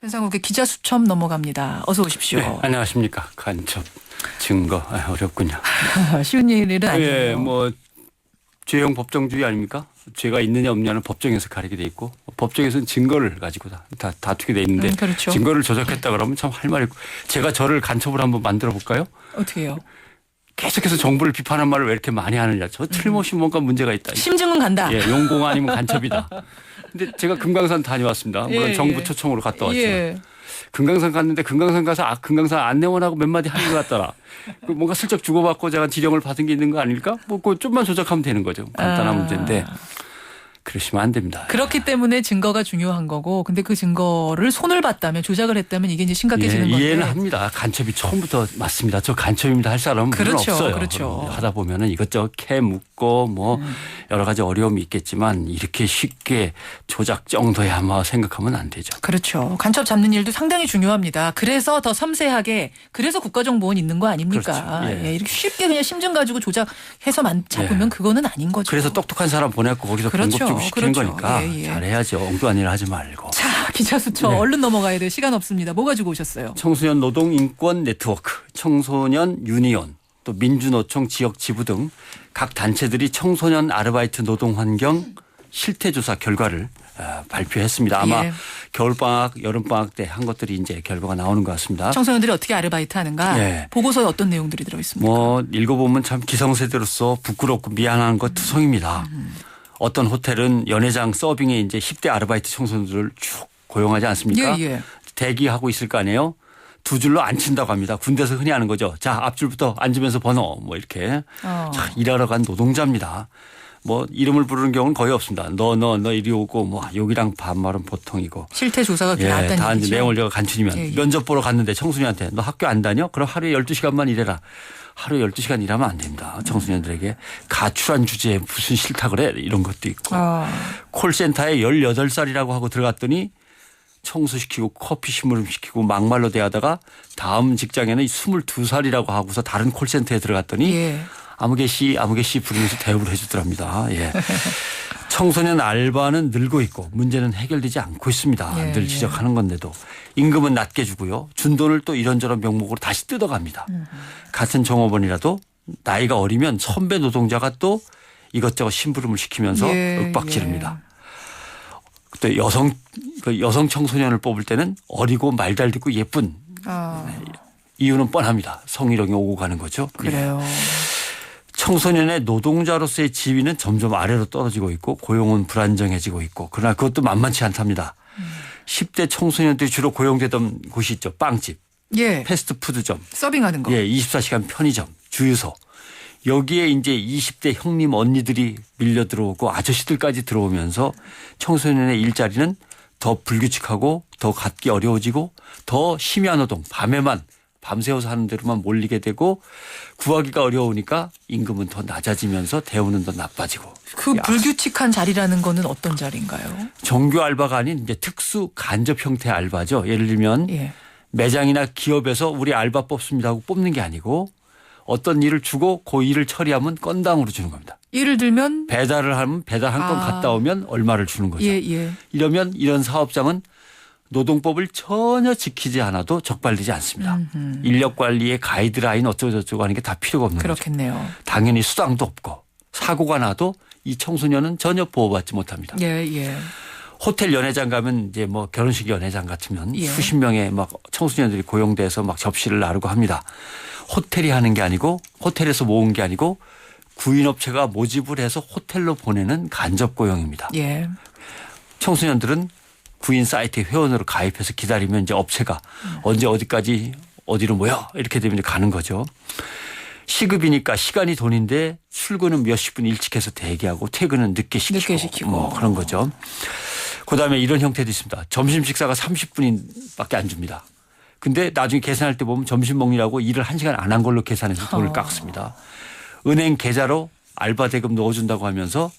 현상국의 기자 수첩 넘어갑니다. 어서 오십시오. 네, 안녕하십니까. 간첩 증거 어렵군요. 쉬운 일은 아니에요. 예, 뭐 죄형 법정주의 아닙니까? 죄가 있느냐 없느냐는 법정에서 가리게 돼 있고 법정에서는 증거를 가지고 다 다투게 돼 있는데 그렇죠. 증거를 조작했다 그러면 참 할 말이 있고 제가 저를 간첩으로 한번 만들어 볼까요? 어떻게 해요? 계속해서 정부를 비판하는 말을 왜 이렇게 많이 하느냐. 저 틀림없이 뭔가 문제가 있다. 심증은 간다. 예, 용공 아니면 간첩이다. 근데 제가 금강산 다녀왔습니다. 물론 예, 정부 예. 초청으로 갔다 왔지만. 예. 금강산 갔는데 금강산 가서 금강산 안내원하고 몇 마디 하는 것 같더라. 뭔가 슬쩍 주고받고 제가 지령을 받은 게 있는 거 아닐까? 뭐 그거 좀만 조작하면 되는 거죠. 간단한 문제인데 그러시면 안 됩니다. 그렇기 때문에 증거가 중요한 거고, 근데 그 증거를 손을 봤다면, 조작을 했다면 이게 이제 심각해지는 건데. 이해는 합니다. 간첩이 처음부터 맞습니다. 저 간첩입니다 할 사람은 물론 그렇죠, 없어요. 그렇죠. 하다 보면은 이것저것 캐 묻고 뭐 여러 가지 어려움이 있겠지만 이렇게 쉽게 조작 정도야 뭐 생각하면 안 되죠. 그렇죠. 간첩 잡는 일도 상당히 중요합니다. 그래서 더 섬세하게, 그래서 국가정보원 있는 거 아닙니까? 그렇죠. 예. 예, 이렇게 쉽게 그냥 심증 가지고 조작해서 잡으면 그거는 아닌 거죠. 그래서 똑똑한 사람 보내고 거기서 그렇죠. 봉급 주고 시키는 그렇죠. 거니까 예, 예. 잘해야죠. 엉뚱한 일 하지 말고. 자, 기자 수첩 네. 얼른 넘어가야 돼요. 시간 없습니다. 뭐 가지고 오셨어요? 청소년 노동 인권 네트워크, 청소년 유니온, 또 민주노총 지역 지부 등 각 단체들이 청소년 아르바이트 노동 환경 실태 조사 결과를 발표했습니다. 아마 예. 겨울방학, 여름방학 때 한 것들이 이제 결과가 나오는 것 같습니다. 청소년들이 어떻게 아르바이트 하는가? 예. 보고서에 어떤 내용들이 들어있습니까? 뭐 읽어보면 참 기성세대로서 부끄럽고 미안한 것 투성입니다. 어떤 호텔은 연회장 서빙에 이제 10대 아르바이트 청소년들을 쭉 고용하지 않습니까? 예, 예. 대기하고 있을 거 아니에요. 두 줄로 앉힌다고 합니다. 군대에서 흔히 하는 거죠. 자, 앞줄부터 앉으면서 번호 뭐 이렇게. 자, 일하러 간 노동자입니다. 뭐 이름을 부르는 경우는 거의 없습니다. 너 이리 오고 뭐 여기랑 반말은 보통이고. 실태 조사가 예, 나왔다는 다 이제 얘기죠. 내용을 제가 간추리면 예, 예. 면접 보러 갔는데 청소년한테 너 학교 안 다녀? 그럼 하루에 12시간만 일해라. 하루에 12시간 일하면 안 됩니다. 청소년들에게 가출한 주제에 무슨 싫다 그래? 이런 것도 있고. 콜센터에 18살이라고 하고 들어갔더니 청소시키고 커피 심부름 시키고 막말로 대하다가 다음 직장에는 22살이라고 하고서 다른 콜센터에 들어갔더니 예. 아무개씨 부르면서 대우를 해주더랍니다. 예. 청소년 알바는 늘고 있고 문제는 해결되지 않고 있습니다. 예, 늘 지적하는 건데도 임금은 낮게 주고요. 준 돈을 또 이런저런 명목으로 다시 뜯어갑니다. 같은 종업원이라도 나이가 어리면 선배 노동자가 또 이것저것 심부름을 시키면서 예, 윽박지릅니다. 또 여성 청소년을 뽑을 때는 어리고 말달듣고 예쁜 이유는 뻔합니다. 성희롱이 오고 가는 거죠. 그래요. 청소년의 노동자로서의 지위는 점점 아래로 떨어지고 있고 고용은 불안정해지고 있고 그러나 그것도 만만치 않답니다. 10대 청소년들이 주로 고용되던 곳이 있죠. 빵집, 예. 패스트푸드점, 서빙하는 거. 예, 24시간 편의점, 주유소. 여기에 이제 20대 형님 언니들이 밀려 들어오고 아저씨들까지 들어오면서 청소년의 일자리는 더 불규칙하고 더 갖기 어려워지고 더 심야 노동 밤에만 밤새워서 하는 대로만 몰리게 되고 구하기가 어려우니까 임금은 더 낮아지면서 대우는 더 나빠지고. 그 불규칙한 자리라는 거는 어떤 자리인가요? 정규 알바가 아닌 이제 특수 간접 형태의 알바죠. 예를 들면 예. 매장이나 기업에서 우리 알바 뽑습니다 하고 뽑는 게 아니고 어떤 일을 주고 그 일을 처리하면 건당으로 주는 겁니다. 예를 들면 배달을 하면 배달 한 건 갔다 오면 얼마를 주는 거죠. 예, 예. 이러면 이런 사업장은 노동법을 전혀 지키지 않아도 적발되지 않습니다. 인력 관리의 가이드라인 어쩌고저쩌고 하는 게 다 필요가 없는 거죠. 그렇겠네요. 당연히 수당도 없고 사고가 나도 이 청소년은 전혀 보호받지 못합니다. 예, 예. 호텔 연회장 가면 이제 뭐 결혼식 연회장 같으면 예. 수십 명의 막 청소년들이 고용돼서 막 접시를 나르고 합니다. 호텔이 하는 게 아니고 호텔에서 모은 게 아니고 구인업체가 모집을 해서 호텔로 보내는 간접 고용입니다. 예. 청소년들은 구인 사이트에 회원으로 가입해서 기다리면 이제 업체가 언제 어디까지 어디로 모여 이렇게 되면 이제 가는 거죠. 시급이니까 시간이 돈인데 출근은 몇십 분 일찍 해서 대기하고 퇴근은 늦게 시키고. 뭐 그런 거죠. 그다음에 이런 형태도 있습니다. 점심 식사가 30분밖에 안 줍니다. 근데 나중에 계산할 때 보면 점심 먹느라고 일을 1시간 안 한 걸로 계산해서 돈을 깎습니다. 은행 계좌로 알바 대금 넣어준다고 하면서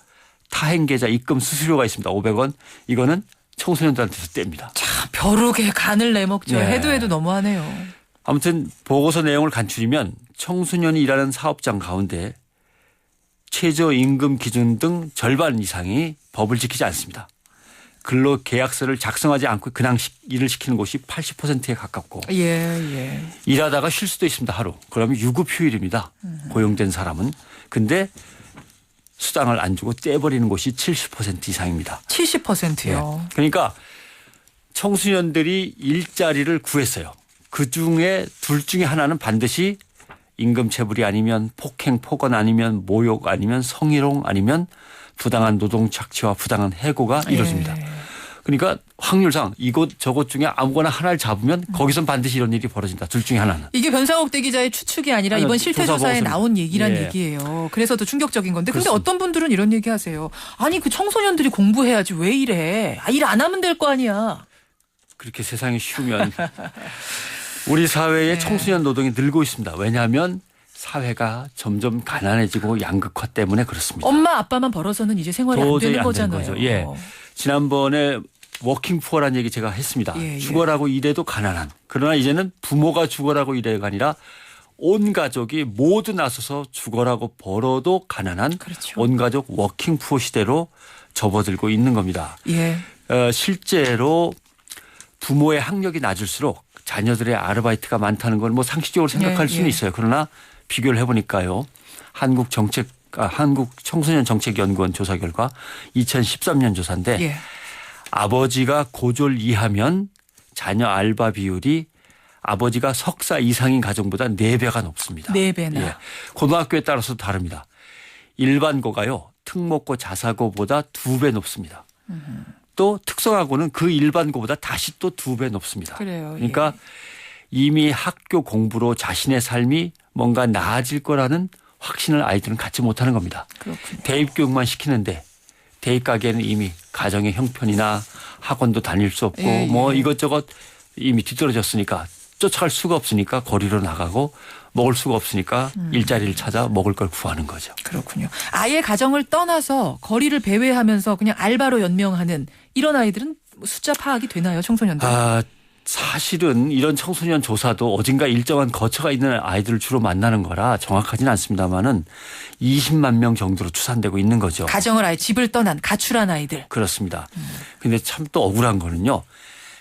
타행 계좌 입금 수수료가 있습니다. 500원. 이거는 청소년들한테서 뗍니다. 자, 벼룩에 간을 내먹죠. 네. 해도 너무하네요. 아무튼 보고서 내용을 간추리면 청소년이 일하는 사업장 가운데 최저임금 기준 등 절반 이상이 법을 지키지 않습니다. 근로계약서를 작성하지 않고 그냥 일을 시키는 곳이 80%에 가깝고 예. 일하다가 쉴 수도 있습니다. 하루. 그러면 유급휴일입니다. 고용된 사람은. 근데 수당을 안 주고 떼버리는 곳이 70% 이상입니다. 70%요. 그러니까 청소년들이 일자리를 구했어요. 그중에 둘 중에 하나는 반드시 임금체불이 아니면 폭행, 폭언 아니면 모욕 아니면 성희롱 아니면 부당한 노동 착취와 부당한 해고가 이루어집니다. 예. 그러니까 확률상 이곳 저곳 중에 아무거나 하나를 잡으면 거기선 반드시 이런 일이 벌어진다. 둘 중에 하나는. 이게 변상욱 대기자의 추측이 아니라 아니요, 이번 실태조사에 조사 나온 얘기란 예. 얘기예요. 그래서 더 충격적인 건데. 근데 그렇습니다. 어떤 분들은 이런 얘기 하세요. 아니 그 청소년들이 공부해야지 왜 이래. 일 안 하면 될 거 아니야. 그렇게 세상이 쉬우면 우리 사회의 네. 청소년 노동이 늘고 있습니다. 왜냐하면 사회가 점점 가난해지고 양극화 때문에 그렇습니다. 엄마 아빠만 벌어서는 이제 생활이 안 도저히 되는 안 되는 거잖아요. 거죠. 예. 지난번에 워킹푸어라는 얘기 제가 했습니다. 예. 죽어라고 일해도 가난한. 그러나 이제는 부모가 죽어라고 일해가 아니라 온 가족이 모두 나서서 죽어라고 벌어도 가난한 그렇죠. 온 가족 워킹푸어 시대로 접어들고 있는 겁니다. 예. 실제로 부모의 학력이 낮을수록 자녀들의 아르바이트가 많다는 걸 뭐 상식적으로 생각할 수는 있어요. 그러나 비교를 해보니까요. 한국 청소년정책연구원 조사 결과 2013년 조사인데 예. 아버지가 고졸 이하면 자녀 알바 비율이 아버지가 석사 이상인 가정보다 4배가 높습니다. 4배나. 예. 고등학교에 따라서 다릅니다. 일반고가요. 특목고 자사고보다 2배 높습니다. 또 특성화고는 그 일반고보다 다시 또 2배 높습니다. 그래요. 그러니까 이미 학교 공부로 자신의 삶이 뭔가 나아질 거라는 확신을 아이들은 갖지 못하는 겁니다. 그렇군요. 대입교육만 시키는데 대입 가기에는 이미 가정의 형편이나 학원도 다닐 수 없고 예, 뭐 예. 이것저것 이미 뒤떨어졌으니까 쫓아갈 수가 없으니까 거리로 나가고 먹을 수가 없으니까 일자리를 찾아 먹을 걸 구하는 거죠. 그렇군요. 아예 가정을 떠나서 거리를 배회하면서 그냥 알바로 연명하는 이런 아이들은 숫자 파악이 되나요, 청소년들? 사실은 이런 청소년 조사도 어딘가 일정한 거처가 있는 아이들을 주로 만나는 거라 정확하지는 않습니다만은 20만 명 정도로 추산되고 있는 거죠. 가정을 아예 집을 떠난 가출한 아이들. 그렇습니다. 근데 참 또 억울한 거는요.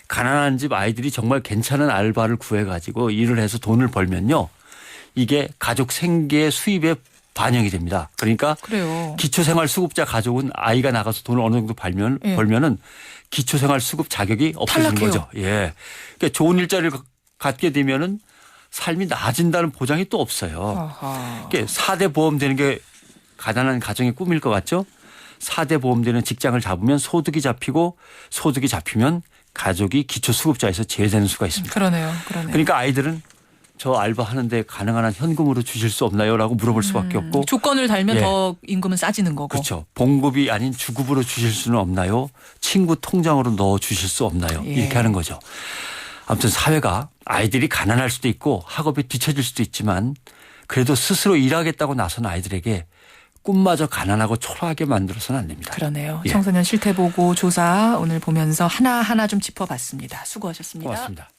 가난한 집 아이들이 정말 괜찮은 알바를 구해가지고 일을 해서 돈을 벌면요. 이게 가족 생계 수입에 반영이 됩니다. 그러니까 그래요. 기초생활수급자 가족은 아이가 나가서 돈을 어느 정도 예. 벌면은 기초생활수급 자격이 없어지는 탈락해요. 거죠. 예. 그러니까 좋은 일자리를 갖게 되면은 삶이 나아진다는 보장이 또 없어요. 아하. 그러니까 4대 보험 되는 게 가난한 가정의 꿈일 것 같죠? 4대 보험 되는 직장을 잡으면 소득이 잡히고 소득이 잡히면 가족이 기초수급자에서 제외되는 수가 있습니다. 그러네요. 그러니까 아이들은 저 알바 하는데 가능한 한 현금으로 주실 수 없나요? 라고 물어볼 수밖에 없고. 조건을 달면 예. 더 임금은 싸지는 거고. 그렇죠. 봉급이 아닌 주급으로 주실 수는 없나요? 친구 통장으로 넣어 주실 수 없나요? 예. 이렇게 하는 거죠. 아무튼 사회가 아이들이 가난할 수도 있고 학업에 뒤처질 수도 있지만 그래도 스스로 일하겠다고 나선 아이들에게 꿈마저 가난하고 초라하게 만들어서는 안 됩니다. 그러네요. 예. 청소년 실태보고 조사 오늘 보면서 하나하나 좀 짚어봤습니다. 수고하셨습니다. 고맙습니다.